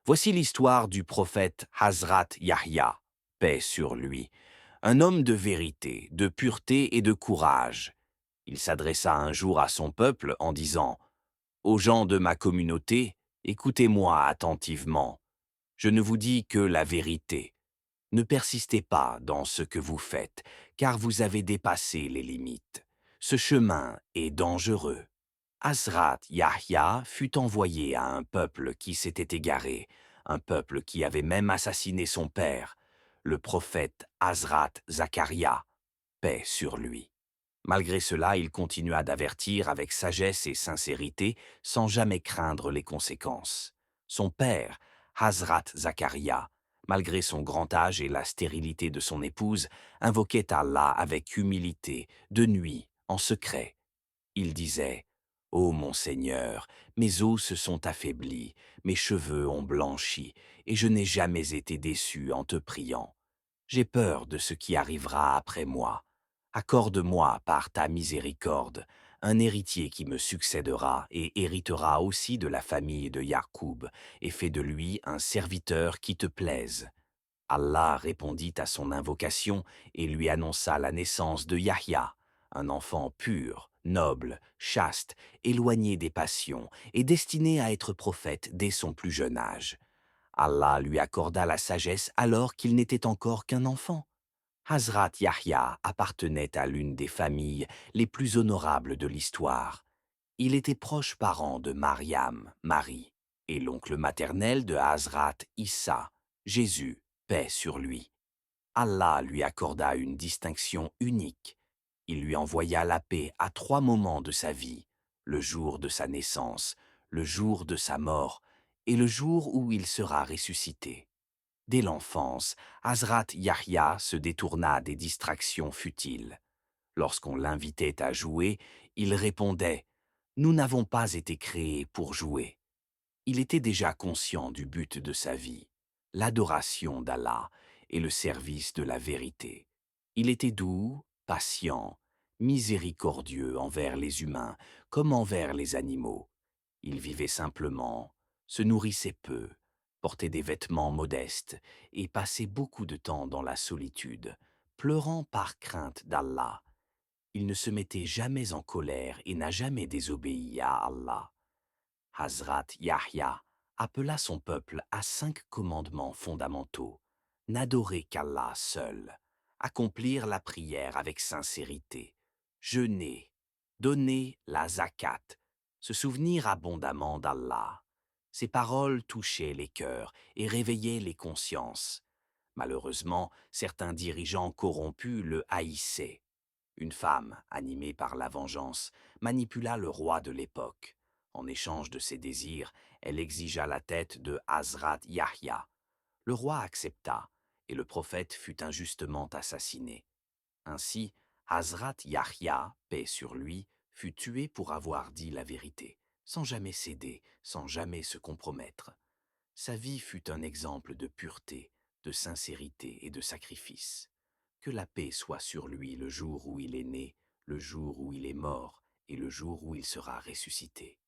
Voici l'histoire du prophète Hazrat Yahya, paix sur lui, un homme de vérité, de pureté et de courage. Il s'adressa un jour à son peuple en disant : « Aux gens de ma communauté, écoutez-moi attentivement. Je ne vous dis que la vérité. Ne persistez pas dans ce que vous faites, car vous avez dépassé les limites. Ce chemin est dangereux. » Hazrat Yahya fut envoyé à un peuple qui s'était égaré, un peuple qui avait même assassiné son père, le prophète Hazrat Zacharia, paix sur lui. Malgré cela, il continua d'avertir avec sagesse et sincérité, sans jamais craindre les conséquences. Son père, Hazrat Zacharia, malgré son grand âge et la stérilité de son épouse, invoquait Allah avec humilité, de nuit, en secret. Il disait : « Ô mon Seigneur, mes os se sont affaiblis, mes cheveux ont blanchi, et je n'ai jamais été déçu en te priant. J'ai peur de ce qui arrivera après moi. Accorde-moi par ta miséricorde un héritier qui me succédera et héritera aussi de la famille de Yacoub, et fais de lui un serviteur qui te plaise. » Allah répondit à son invocation et lui annonça la naissance de Yahya, un enfant pur, noble, chaste, éloigné des passions et destiné à être prophète dès son plus jeune âge. Allah lui accorda la sagesse alors qu'il n'était encore qu'un enfant. Hazrat Yahya appartenait à l'une des familles les plus honorables de l'histoire. Il était proche parent de Mariam, Marie, et l'oncle maternel de Hazrat Issa, Jésus, paix sur lui. Allah lui accorda une distinction unique. Il lui envoya la paix à 3 moments de sa vie, le jour de sa naissance, le jour de sa mort et le jour où il sera ressuscité. Dès l'enfance, Hazrat Yahya se détourna des distractions futiles. Lorsqu'on l'invitait à jouer, il répondait : « Nous n'avons pas été créés pour jouer. » Il était déjà conscient du but de sa vie, l'adoration d'Allah et le service de la vérité. Il était doux, patient, miséricordieux envers les humains comme envers les animaux. Il vivait simplement, se nourrissait peu, portait des vêtements modestes et passait beaucoup de temps dans la solitude, pleurant par crainte d'Allah. Il ne se mettait jamais en colère et n'a jamais désobéi à Allah. Hazrat Yahya appela son peuple à 5 commandements fondamentaux. N'adorer qu'Allah seul, accomplir la prière avec sincérité, jeûner, donner la zakat, se souvenir abondamment d'Allah. Ces paroles touchaient les cœurs et réveillaient les consciences. Malheureusement, certains dirigeants corrompus le haïssaient. Une femme, animée par la vengeance, manipula le roi de l'époque. En échange de ses désirs, elle exigea la tête de Hazrat Yahya. Le roi accepta, et le prophète fut injustement assassiné. Ainsi, Hazrat Yahya, paix sur lui, fut tué pour avoir dit la vérité, sans jamais céder, sans jamais se compromettre. Sa vie fut un exemple de pureté, de sincérité et de sacrifice. Que la paix soit sur lui le jour où il est né, le jour où il est mort et le jour où il sera ressuscité.